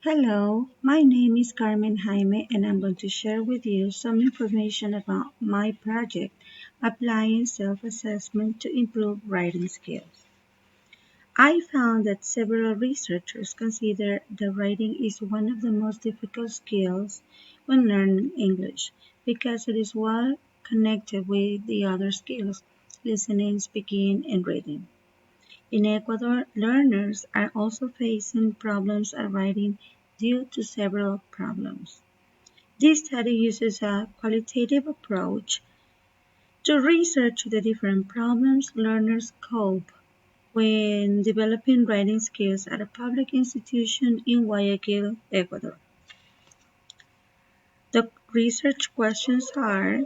Hello, my name is Carmen Jaime and I'm going to share with you some information about my project, Applying Self-Assessment to Improve Writing Skills. I found that several researchers consider that writing is one of the most difficult skills when learning English because it is well connected with the other skills, listening, speaking, and reading. In Ecuador, learners are also facing problems at writing due to several problems. This study uses a qualitative approach to research the different problems learners cope when developing writing skills at a public institution in Guayaquil, Ecuador. The research questions are: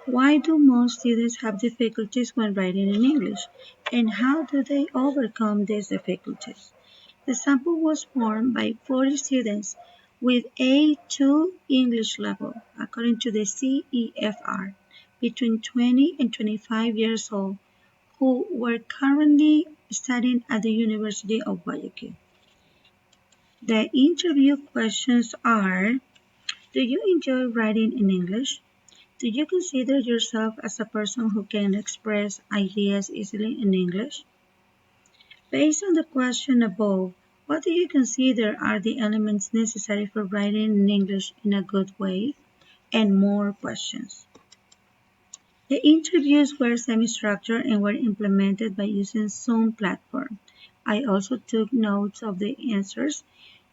why do most students have difficulties when writing in English, and how do they overcome these difficulties? The sample was formed by 40 students with A2 English level, according to the CEFR, between 20 and 25 years old, who were currently studying at the University of Guayaquil. The interview questions are: do you enjoy writing in English? Do you consider yourself as a person who can express ideas easily in English? Based on the question above, what do you consider are the elements necessary for writing in English in a good way? And more questions. The interviews were semi-structured and were implemented by using Zoom platform. I also took notes of the answers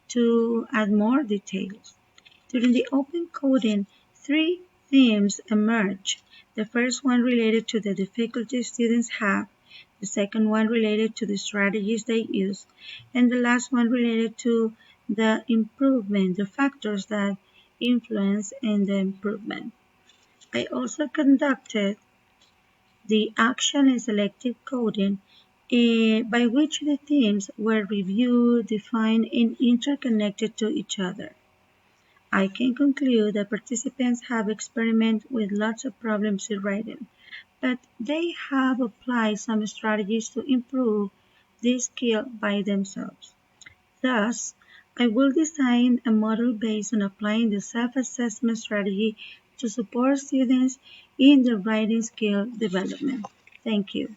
to add more details. During the open coding, three themes emerged. The first one related to the difficulties students have, the second one related to the strategies they use, and the last one related to the improvement, the factors that influence in the improvement. I also conducted the AXIAL and selective coding by which the themes were reviewed, defined, and interconnected to each other. I can conclude that participants have experimented with lots of problems in writing, but they have applied some strategies to improve this skill by themselves. Thus, I will design a model based on applying the self-assessment strategy to support students in their writing skill development. Thank you.